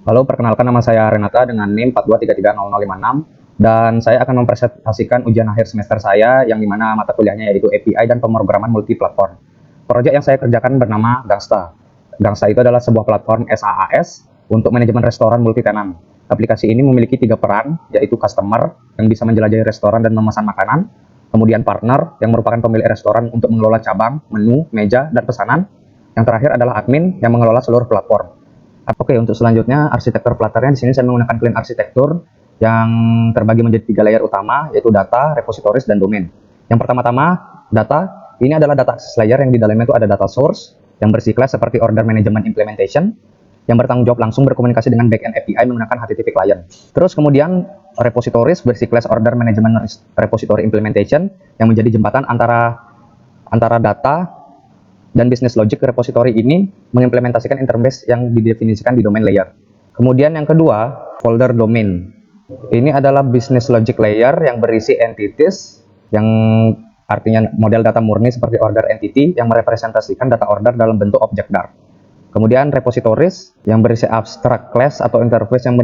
Halo, perkenalkan nama saya Renata dengan NIM 42330056 dan saya akan mempresentasikan ujian akhir semester saya yang dimana mata kuliahnya yaitu API dan pemrograman multiplatform. Proyek yang saya kerjakan bernama Gangsta. Gangsta itu adalah sebuah platform SaaS untuk manajemen restoran multi-tenant. Aplikasi ini memiliki 3 peran, yaitu customer yang bisa menjelajahi restoran dan memesan makanan, kemudian partner yang merupakan pemilik restoran untuk mengelola cabang, menu, meja, dan pesanan. Yang terakhir adalah admin yang mengelola seluruh platform. Oke, untuk selanjutnya arsitektur Flutternya di sini saya menggunakan clean arsitektur yang terbagi menjadi 3 layer utama, yaitu data, repositories, dan domain. Yang pertama-tama, data. Ini adalah data access layer yang di dalamnya itu ada data source yang bersiklus seperti order management implementation yang bertanggung jawab langsung berkomunikasi dengan backend API menggunakan HTTP client. Terus kemudian repositories bersiklus order management repository implementation yang menjadi jembatan antara data dan business logic repository ini mengimplementasikan interface yang didefinisikan di domain layer. Kemudian yang kedua, folder domain. Ini adalah business logic layer yang berisi entities yang artinya model data murni seperti order entity yang merepresentasikan data order dalam bentuk objek Dart. Kemudian repositories yang berisi abstract class atau interface yang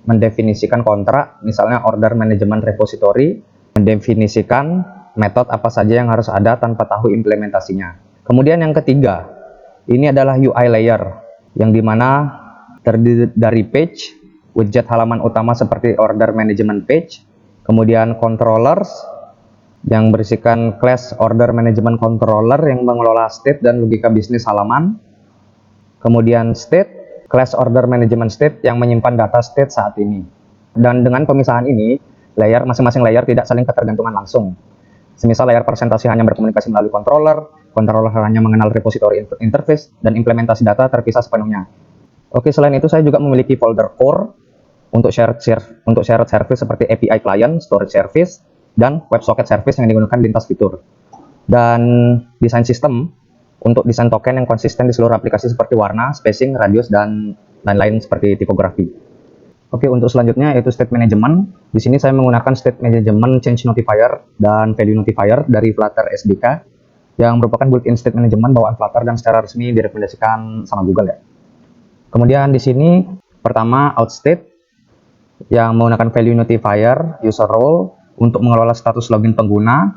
mendefinisikan kontrak, misalnya order management repository, mendefinisikan metode apa saja yang harus ada tanpa tahu implementasinya. Kemudian yang ketiga, ini adalah UI layer, yang dimana terdiri dari page, widget halaman utama seperti order management page, kemudian controllers, yang berisikan class order management controller yang mengelola state dan logika bisnis halaman, kemudian state, class order management state yang menyimpan data state saat ini. Dan dengan pemisahan ini, masing-masing layer tidak saling ketergantungan langsung. Semisal layer presentasi hanya berkomunikasi melalui controller hanya mengenal repository interface, dan implementasi data terpisah sepenuhnya. Oke, selain itu saya juga memiliki folder core untuk shared service seperti API client, storage service, dan WebSocket service yang digunakan lintas fitur. Dan desain sistem untuk desain token yang konsisten di seluruh aplikasi seperti warna, spacing, radius, dan lain-lain seperti tipografi. Oke, untuk selanjutnya yaitu state management. Di sini saya menggunakan state management change notifier dan value notifier dari Flutter SDK yang merupakan built-in state management bawaan Flutter dan secara resmi direkomendasikan sama Google ya. Kemudian di sini pertama outstate yang menggunakan value notifier user role untuk mengelola status login pengguna.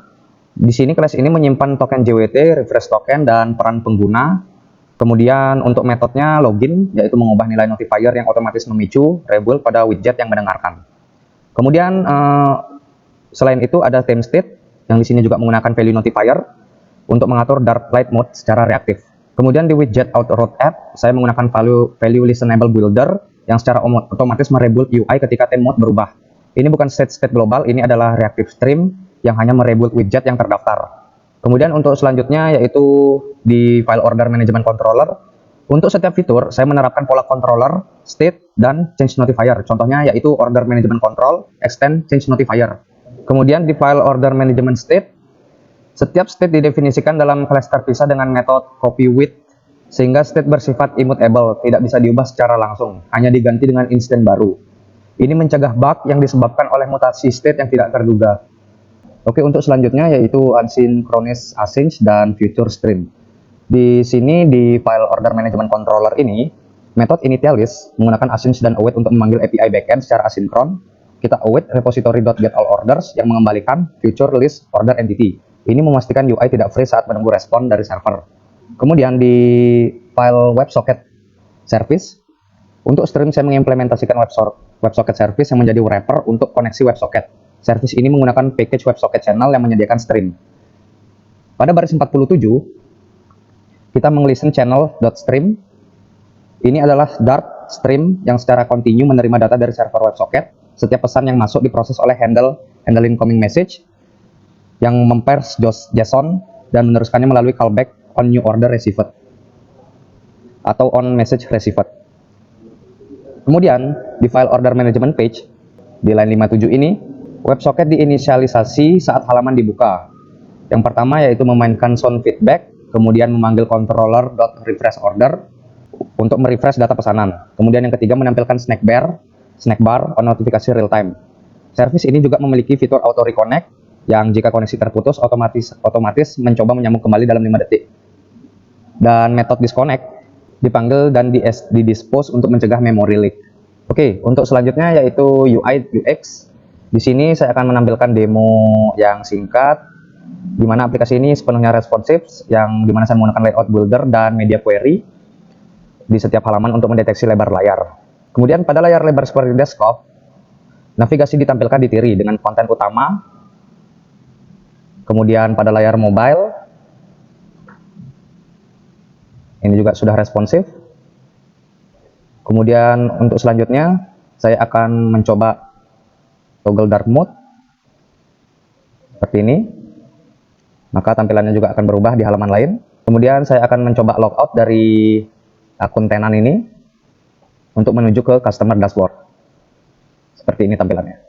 Di sini kelas ini menyimpan token JWT, refresh token, dan peran pengguna. Kemudian untuk metodenya login, yaitu mengubah nilai notifier yang otomatis memicu rebel pada widget yang mendengarkan. Kemudian selain itu ada time state yang di sini juga menggunakan value notifier untuk mengatur dark light mode secara reaktif. Kemudian di widget out-route app, saya menggunakan value listenable builder yang secara otomatis merebuild UI ketika time mode berubah. Ini bukan state global, ini adalah reactive stream yang hanya merebuild widget yang terdaftar. Kemudian untuk selanjutnya yaitu di file order management controller. Untuk setiap fitur, saya menerapkan pola controller, state, dan change notifier. Contohnya yaitu order management control, extend, change notifier. Kemudian di file order management state, setiap state didefinisikan dalam kelas terpisah dengan metode copy with, sehingga state bersifat immutable, tidak bisa diubah secara langsung, hanya diganti dengan instant baru. Ini mencegah bug yang disebabkan oleh mutasi state yang tidak terduga. Oke, untuk selanjutnya yaitu asynchronous async dan future stream. Di sini di file order management controller ini, metode initialize menggunakan async dan await untuk memanggil API backend secara asinkron. Kita await repository.getAllOrders yang mengembalikan future list order entity. Ini memastikan UI tidak freeze saat menunggu respon dari server. Kemudian di file WebSocket service, untuk stream saya mengimplementasikan WebSocket service yang menjadi wrapper untuk koneksi WebSocket. Service ini menggunakan package WebSocket channel yang menyediakan stream. Pada baris 47, kita menglisten channel.stream. Ini adalah Dart stream yang secara kontinu menerima data dari server WebSocket. Setiap pesan yang masuk diproses oleh handle incoming message yang memparse JSON dan meneruskannya melalui callback on new order received atau on message received. Kemudian di file order management page di line 57 ini, WebSocket diinisialisasi saat halaman dibuka. Yang pertama yaitu memainkan sound feedback, kemudian memanggil controller.refresh order untuk merefresh data pesanan. Kemudian yang ketiga menampilkan snack bar on notifikasi real time. Service ini juga memiliki fitur auto reconnect yang jika koneksi terputus otomatis mencoba menyambung kembali dalam 5 detik. Dan metode disconnect dipanggil dan didispose untuk mencegah memory leak. Oke, untuk selanjutnya yaitu UI UX. Di sini saya akan menampilkan demo yang singkat, di mana aplikasi ini sepenuhnya responsif, yang dimana saya menggunakan layout builder dan media query di setiap halaman untuk mendeteksi lebar layar. Kemudian pada layar lebar seperti desktop, navigasi ditampilkan di kiri dengan konten utama. Kemudian pada layar mobile, ini juga sudah responsif. Kemudian untuk selanjutnya, saya akan mencoba toggle dark mode seperti ini, maka tampilannya juga akan berubah di halaman lain. Kemudian saya akan mencoba logout dari akun tenan ini untuk menuju ke customer dashboard. Seperti ini tampilannya.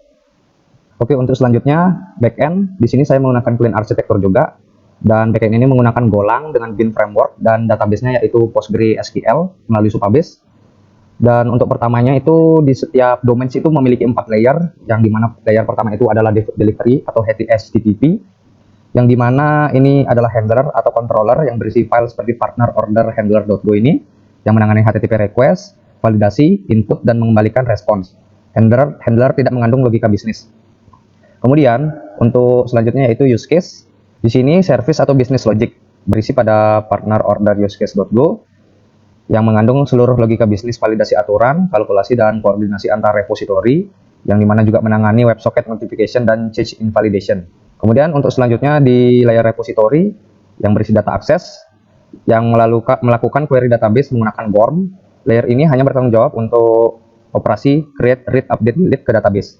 Oke, untuk selanjutnya backend, di sini saya menggunakan clean architecture juga, dan backend ini menggunakan Golang dengan Bean framework, dan database-nya yaitu PostgreSQL melalui Supabase. Dan untuk pertamanya itu di setiap domain itu memiliki 4 layer, yang dimana layer pertama itu adalah delivery atau HTTP, yang dimana ini adalah handler atau controller yang berisi file seperti partner order handler.go ini, yang menangani HTTP request, validasi, input, dan mengembalikan respons. Handler tidak mengandung logika bisnis. Kemudian untuk selanjutnya yaitu use case. Di sini service atau business logic berisi pada partner order use case.go, yang mengandung seluruh logika bisnis, validasi aturan, kalkulasi, dan koordinasi antar repository, yang dimana juga menangani WebSocket notification dan change invalidation. Kemudian untuk selanjutnya di layar repository yang berisi data akses, yang melakukan query database menggunakan GORM. Layer ini hanya bertanggung jawab untuk operasi create, read, update, delete ke database.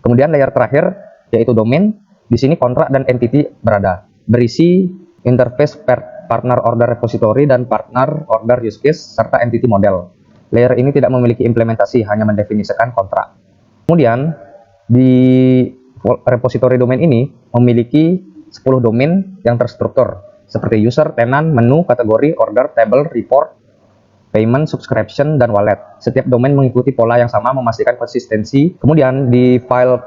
Kemudian layer terakhir yaitu domain. Di sini kontrak dan entity berada, berisi interface partner order repository dan partner order use case serta entity model. Layer ini tidak memiliki implementasi, hanya mendefinisikan kontrak. Kemudian di repository domain ini memiliki 10 domain yang terstruktur seperti user, tenant, menu, kategori, order, table, report, payment, subscription, dan wallet. Setiap domain mengikuti pola yang sama, memastikan konsistensi. Kemudian di file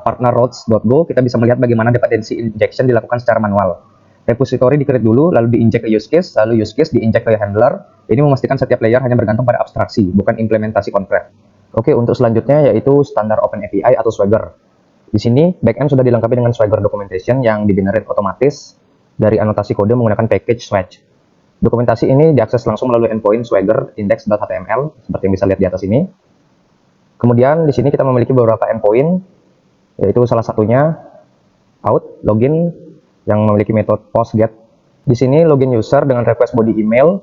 partnerroutes.go kita bisa melihat bagaimana dependency injection dilakukan secara manual. Repository di-create dulu, lalu diinjek ke use case, lalu use case diinjek ke handler. Ini memastikan setiap layer hanya bergantung pada abstraksi, bukan implementasi konkret. Oke, untuk selanjutnya yaitu standar OpenAPI atau Swagger. Di sini backend sudah dilengkapi dengan Swagger documentation yang di-generate otomatis dari anotasi kode menggunakan package Swag. Dokumentasi ini diakses langsung melalui endpoint Swagger index.html seperti yang bisa lihat di atas ini. Kemudian di sini kita memiliki beberapa endpoint, yaitu salah satunya out, login, yang memiliki metode post get. Di sini login user dengan request body email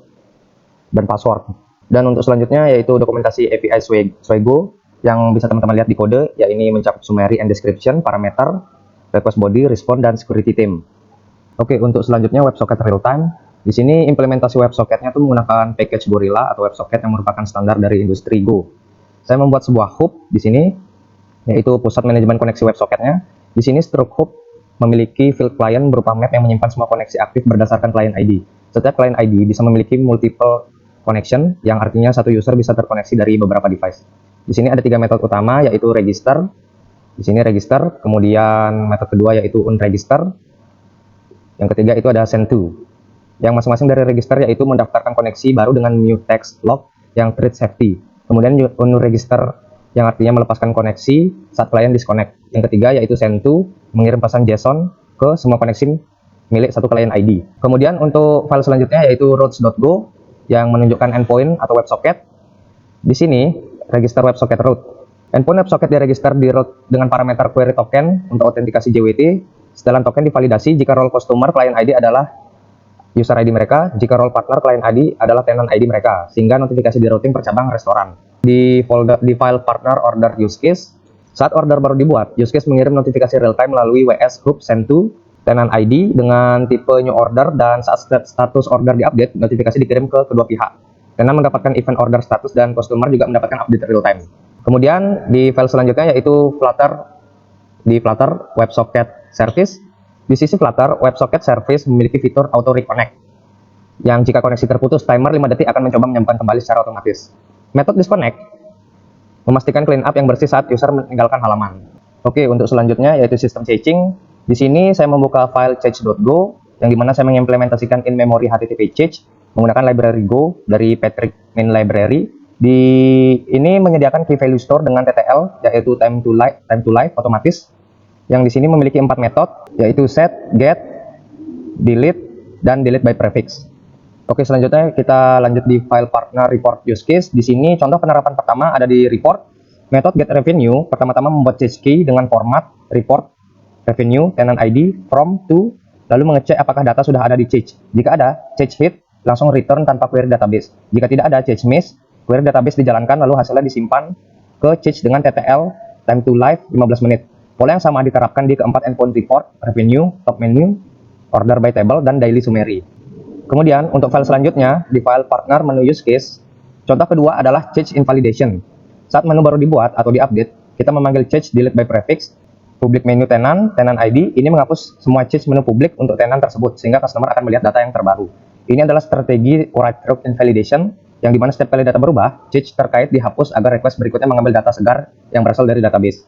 dan password. Dan untuk selanjutnya yaitu dokumentasi API Swaggo yang bisa teman-teman lihat di kode, ya ini mencakup summary and description, parameter, request body, response, dan security theme. Oke, untuk selanjutnya WebSocket real time. Di sini implementasi WebSocket-nya itu menggunakan package Gorilla atau WebSocket yang merupakan standar dari industri Go. Saya membuat sebuah hub di sini, yaitu pusat manajemen koneksi WebSocket-nya. Di sini stroke hub memiliki field client berupa map yang menyimpan semua koneksi aktif berdasarkan client ID. Setiap client ID bisa memiliki multiple connection, yang artinya satu user bisa terkoneksi dari beberapa device. Di sini ada 3 metode utama, yaitu register. Di sini register, kemudian metode kedua yaitu unregister. Yang ketiga itu ada send to. Yang masing-masing dari register yaitu mendaftarkan koneksi baru dengan new text log yang treat safety. Kemudian unregister yang artinya melepaskan koneksi saat klien disconnect. Yang ketiga yaitu send to, mengirim pesan JSON ke semua koneksi milik satu klien ID. Kemudian untuk file selanjutnya yaitu routes.go yang menunjukkan endpoint atau WebSocket. Di sini register WebSocket route. Endpoint WebSocket diregister di route dengan parameter query token untuk autentikasi JWT. Setelan token divalidasi jika role customer client ID adalah user ID mereka, jika role partner client ID adalah tenant ID mereka, sehingga notifikasi di routing per cabang restoran. Di file partner order use case, saat order baru dibuat, use case mengirim notifikasi real time melalui WS group send to tenant ID dengan tipe new order, dan saat status order diupdate, notifikasi dikirim ke kedua pihak. Tenant mendapatkan event order status dan customer juga mendapatkan update real time. Kemudian di file selanjutnya yaitu Flutter WebSocket Service. Di sisi Flutter, WebSocket Service memiliki fitur Auto Reconnect, yang jika koneksi terputus, timer 5 detik akan mencoba menyambungkan kembali secara otomatis. Metode Disconnect memastikan clean up yang bersih saat user meninggalkan halaman. Oke, untuk selanjutnya yaitu sistem caching. Di sini saya membuka file cache.go, yang dimana saya mengimplementasikan in-memory HTTP cache menggunakan library Go dari Patrick Main Library. Ini menyediakan key value store dengan TTL, yaitu time to life otomatis, yang di sini memiliki 4 metode, yaitu set, get, delete, dan delete by prefix. Oke, selanjutnya kita lanjut di file partner report use case. Di sini contoh penerapan pertama ada di report. Method get revenue pertama-tama membuat change key dengan format report revenue tenant ID from to, lalu mengecek apakah data sudah ada di change. Jika ada change hit, langsung return tanpa query database. Jika tidak ada change miss, query database dijalankan lalu hasilnya disimpan ke change dengan TTL time to live 15 menit. Pola yang sama diterapkan di keempat endpoint report, revenue, top menu, order by table, dan daily summary. Kemudian untuk file selanjutnya di file partner menu use case, contoh kedua adalah change invalidation. Saat menu baru dibuat atau diupdate, kita memanggil change delete by prefix, public menu tenant ID, ini menghapus semua change menu publik untuk tenant tersebut, sehingga customer akan melihat data yang terbaru. Ini adalah strategi write route invalidation, yang dimana setiap kali data berubah, change terkait dihapus agar request berikutnya mengambil data segar yang berasal dari database.